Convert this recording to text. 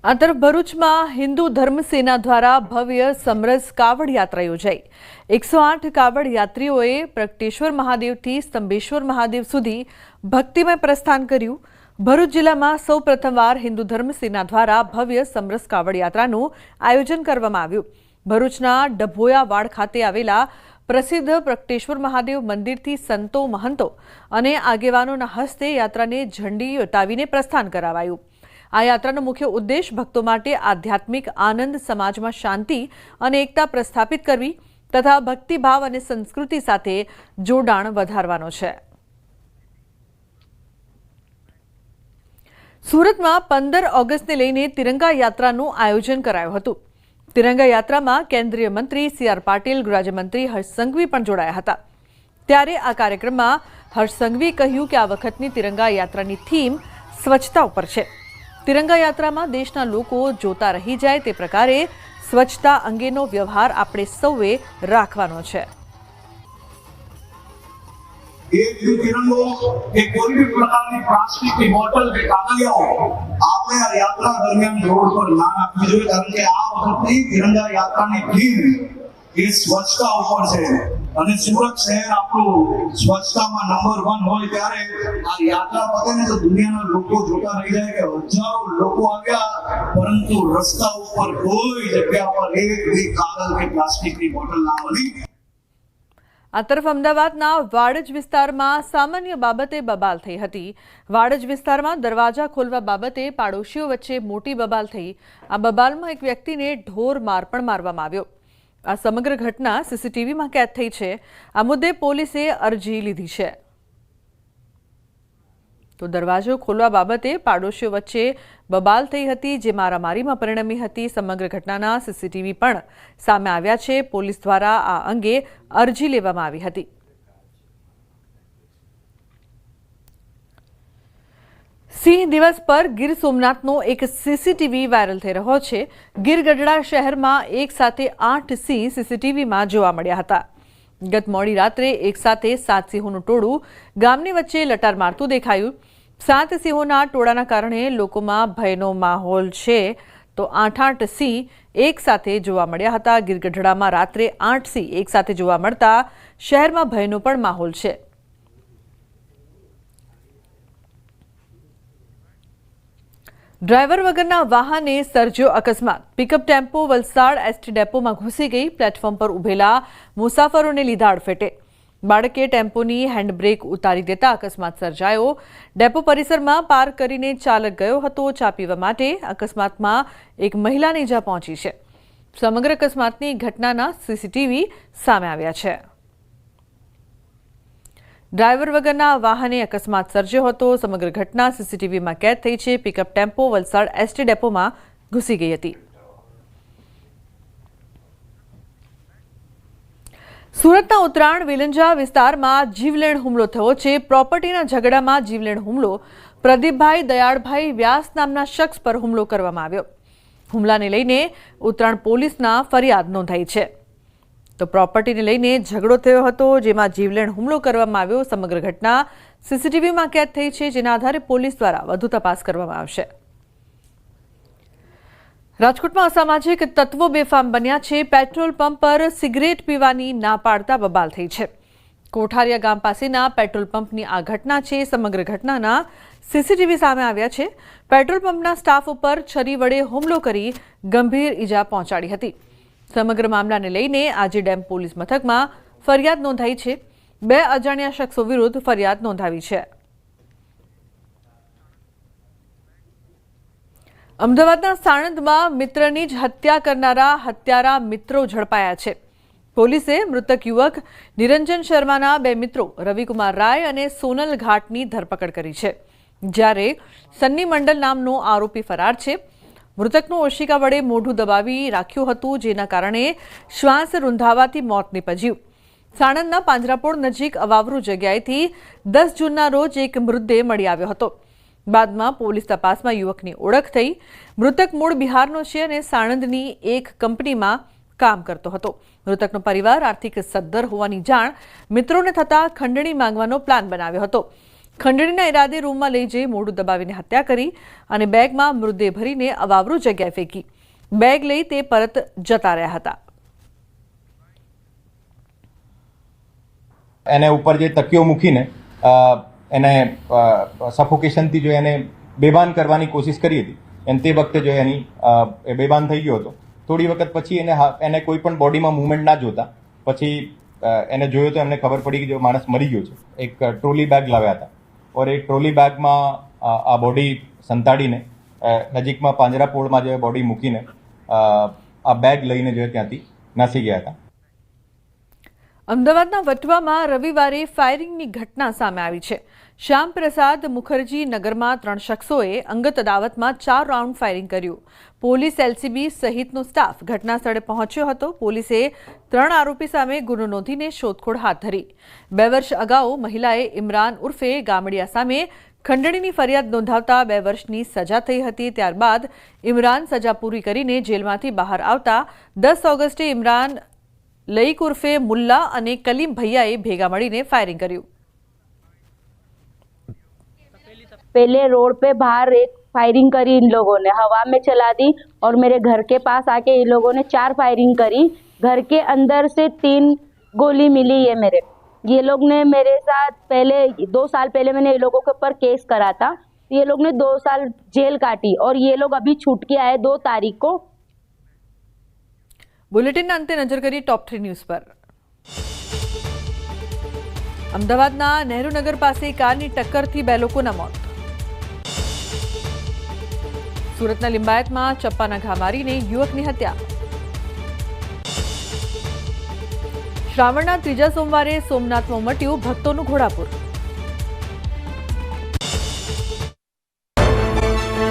આ તરફ ભરૂચમાં હિન્દુ ધર્મ સેના દ્વારા ભવ્ય સમરસ કાવડ યાત્રા યોજાઈ 108 કાવડ યાત્રીઓએ પ્રગટેશ્વર મહાદેવથી સ્તંભેશ્વર મહાદેવ સુધી ભક્તિમય પ્રસ્થાન કર્યું। ભરૂચ જિલ્લામાં સૌ પ્રથમવાર હિન્દુ ધર્મ સેના દ્વારા ભવ્ય સમરસ કાવડ યાત્રાનું આયોજન કરવામાં આવ્યું। ભરૂચના ડભોયાવાડ ખાતે આવેલા પ્રસિદ્ધ પ્રગટેશ્વર મહાદેવ મંદિરથી સંતો મહંતો અને આગેવાનોના હસ્તે યાત્રાને ઝંડી વટાવીને પ્રસ્થાન કરાવાયું। આ યાત્રાનો મુખ્ય ઉદ્દેશ ભક્તો માટે આધ્યાત્મિક આનંદ, સમાજમાં શાંતિ અને એકતા પ્રસ્થાપિત કરવી તથા ભક્તિભાવ અને સંસ્કૃતિ સાથે જોડાણ વધારવાનો છે। સુરતમાં 15 ઓગસ્ટને લઈને તિરંગા યાત્રાનું આયોજન કરાયું હતું। તિરંગા યાત્રામાં કેન્દ્રીય મંત્રી સી.આર. પાટીલ, ગૃહરાજ્યમંત્રી હર્ષ સંઘવી પણ જોડાયા હતા। ત્યારે આ કાર્યક્રમમાં હર્ષ સંઘવીએ કહ્યું કે આ વખતની તિરંગા યાત્રાની થીમ સ્વચ્છતા ઉપર છે। તિરંગા યાત્રામાં દેશના લોકો જોતા રહી જાય તે પ્રકારે સ્વચ્છતા અંગેનો વ્યવહાર આપણે સૌએ રાખવાનો છે। एक भी तिरंगो के कोई भी प्रकार की प्लास्टिक की बोतल के कागलियाओ आपने यात्रा दरमियान रोड पर ना रखवी જોઈએ કારણ કે આ વખતની તિરંગા યાત્રાની થીમ એ સ્વચ્છતા ઉપર છે અને સુરત શહેર આપણું સ્વચ્છતામાં નંબર 1 હોય ત્યારે આ યાત્રા પતે ને તો દુનિયાના લોકો જોતા રહી જાય કે હજારો લોકો આવ્યા પરંતુ રસ્તા ઉપર કોઈ જગ્યા પર એક भी કાગળ કે પ્લાસ્ટિકની બોટલ ના મળી। આ તરફ અમદાવાદના વાડજ વિસ્તારમાં સામાન્ય બાબતે બબાલ થઈ હતી। વાડજ વિસ્તારમાં દરવાજા ખોલવા બાબતે પાડોશીઓ વચ્ચે મોટી બબાલ થઈ। આ બબાલમાં એક વ્યક્તિને ઢોર માર પણ મારવામાં આવ્યો। આ સમગ્ર ઘટના સીસીટીવીમાં કેદ થઈ છે। આ મુદ્દે પોલીસે અરજી લીધી છે। તો દરવાજો ખોલવા બાબતે પાડોશીઓ વચ્ચે બબાલ થઈ હતી જે મારામારીમાં પરિણમી હતી। સમગ્ર ઘટનાના સીસીટીવી પણ સામે આવ્યા છે। પોલીસ દ્વારા આ અંગે અરજી લેવામાં આવી હતી। સિંહ દિવસ પર ગીર સોમનાથનો એક સીસીટીવી વાયરલ થઈ રહ્યો છે। ગીર ગઢડા શહેરમાં એક સાથે 8 સિંહ સીસીટીવીમાં જોવા મળ્યા હતા। ગત મોડી રાત્રે એક સાથે 7 સિંહોનું ટોળું ગામની વચ્ચે લટાર મારતું દેખાયું। 7 સિંહોના ટોળાના કારણે લોકોમાં ભયનો માહોલ છે તો 8 સિંહ એક સાથે જોવા મળ્યા હતા। ગીર ગઢડામાં રાત્રે 8 સિંહ એક સાથે જોવા મળતા શહેરમાં ભયનો પણ માહોલ છે। ડ્રાઈવર વગરના વાહને સર્જ્યો અકસ્માત। પિકઅપ ટેમ્પો વલસાડ એસટી ડેપોમાં ઘૂસી ગઈ। પ્લેટફોર્મ પર ઉભેલા મુસાફરોને લીધા અડફેટે। બાળકે ટેમ્પોની હેન્ડબ્રેક ઉતારી દેતા અકસ્માત સર્જાયો। ડેપો પરિસરમાં પાર્ક કરીને ચાલક ગયો હતો ચા પીવા માટે। અકસ્માતમાં એક મહિલાને ઈજા પહોંચી છે। સમગ્ર અકસ્માતની ઘટનાના સીસીટીવી સામે આવ્યા છે। ડ્રાઈવર વગરના વાહને અકસ્માત સર્જ્યો હતો। સમગ્ર ઘટના સીસીટીવીમાં કેદ થઈ છે। પિકઅપ ટેમ્પો વલસાડ એસટી ડેપોમાં ઘૂસી ગઈ હતી। સુરતના ઉત્તરાયણ વેલંજા વિસ્તારમાં જીવલેણ હુમલો થયો છે। પ્રોપર્ટીના ઝઘડામાં જીવલેણ હુમલો પ્રદીપભાઈ દયાળભાઈ વ્યાસ નામના શખ્સ પર હુમલો કરવામાં આવ્યો। હુમલાને લઈને ઉત્તરાયણ પોલીસના ફરિયાદ નોંધાઈ છે। તો પ્રોપર્ટીને લઈને ઝઘડો થયો હતો જેમાં જીવલેણ હુમલો કરવામાં આવ્યો। સમગ્ર ઘટના સીસીટીવીમાં કેદ થઈ છે જેના આધારે પોલીસ દ્વારા વધુ તપાસ કરવામાં આવશે। રાજકોટમાં અસામાજિક તત્વો બેફામ બન્યા છે। પેટ્રોલ પંપ પર સિગરેટ પીવાની ના પાડતા બબાલ થઈ છે। કોઠારિયા ગામ પાસેના પેટ્રોલ પંપની આ ઘટના છે। સમગ્ર ઘટનાના સીસીટીવી સામે આવ્યા છે। પેટ્રોલ પંપના સ્ટાફ ઉપર છરી વડે હુમલો કરી ગંભીર ઈજા પહોંચાડી હતી। સમગ્ર મામલાને લઈને આજે ડેમ પોલીસ મથકમાં ફરિયાદ નોંધાઈ છે। 2 અજાણ્યા શખ્સો વિરુદ્ધ ફરિયાદ નોંધાવી છે। અમદાવાદના સાણંદમાં મિત્રની જ હત્યા કરનારા હત્યારા મિત્રો ઝડપાયા છે। પોલીસે મૃતક યુવક નિરંજન શર્માના 2 મિત્રો રવિકુમાર રાય અને સોનલ ઘાટની ધરપકડ કરી છે જ્યારે સન્ની મંડલ નામનો આરોપી ફરાર છે। મૃતકનું ઓશિકા વડે મોઢું દબાવી રાખ્યું હતું જેના કારણે શ્વાસ રૂંધાવાથી મોત નીપજ્યું। સાણંદના પાંજરાપોળ નજીક અવાવરૂ જગ્યાએથી 10 જૂનના રોજ એક મૃતદેહ મળી આવ્યો હતો। બાદમાં પોલીસ તપાસમાં યુવકની ઓળખ થઈ। મૃતક મૂળ બિહારનો છે અને સાણંદની એક કંપનીમાં કામ કરતો હતો। મૃતકનો પરિવાર આર્થિક સદ્ધર હોવાની જાણ મિત્રોને થતા ખંડણી માંગવાનો પ્લાન બનાવ્યો હતો। ખંડણીના ઈરાદે રૂમમાં લઈ જઈ મોઢું દબાવીને હત્યા કરી અને બેગમાં મૃતદેહ ભરીને અવાવરૂ જગ્યાએ ફેંકી. બેગ લઈ તે પરત જતા રહ્યા હતા. એને ઉપર જે તકીઓ મૂકીને એને સફોકેશનથી જો એને બેભાન કરવાની કોશિશ કરી હતી અને તે વખતે જો એ બેભાન થઈ ગયો હતો. થોડી વખત પછી એને કોઈ પણ બોડીમાં મૂવમેન્ટ ના જોતા પછી એને જોયો તો એમને ખબર પડી કે જો માણસ મરી ગયો છે. એક ટ્રોલી બેગ લાવ્યા હતા ઓર એ ટ્રોલી બેગમાં આ બોડી સંતાડીને નજીકમાં પાંજરાપોળમાં જે બોડી મૂકીને આ બેગ લઈને જો ત્યાંથી નાસી ગયા હતા. અમદાવાદના વટવામાં રવિવારે ફાયરિંગની ઘટના સામે આવી છે. શ્યામપ્રસાદ મુખર્જી નગરમાં 3 શખ્સોએ અંગત અદાવતમાં 4 રાઉન્ડ ફાયરિંગ કર્યું. પોલીસ, એલસીબી સહિતનો સ્ટાફ ઘટના સ્થળે પહોંચ્યો હતો. પોલીસે 3 આરોપી સામે ગુનો નોંધીને શોધખોળ હાથ ધરી. 2 વર્ષ અગાઉ મહિલાએ ઇમરાન ઉર્ફે ગામડિયા સામે ખંડણીની ફરિયાદ નોંધાવતા 2 વર્ષની સજા થઈ હતી. ત્યારબાદ ઇમરાન સજા પૂરી કરીને જેલમાંથી બહાર આવતા 10 ઓગસ્ટે ઇમરાન લઈક ઉર્ફે મુલ્લા અને કલીમ ભૈયાએ ભેગા મળીને फायरिंग કર્યું. पहले रोड पे बाहर एक फायरिंग करी इन लोगों ने, हवा में चला दी और मेरे घर के पास आके इन लोगों ने 4 फायरिंग करी. घर के अंदर से 3 गोली मिली है मेरे. ये लोग ने मेरे साथ पहले 2 साल पहले मैंने ये लोगों के ऊपर केस करा था. ये लोग ने 2 साल जेल काटी और ये लोग अभी छूट के आए 2 तारीख को. બુલેટિનના અંતે નજર કરી ટોપ 3 ન્યૂઝ પર. અમદાવાદના નહેરુનગર પાસે કારની ટક્કરથી 2 લોકોના મોત. સુરતના લિંબાયતમાં ચપ્પાના ઘા મારીને યુવકની હત્યા. શ્રાવણના 3જા સોમવારે સોમનાથમાં ઉમટ્યું ભક્તોનું ઘોડાપુર.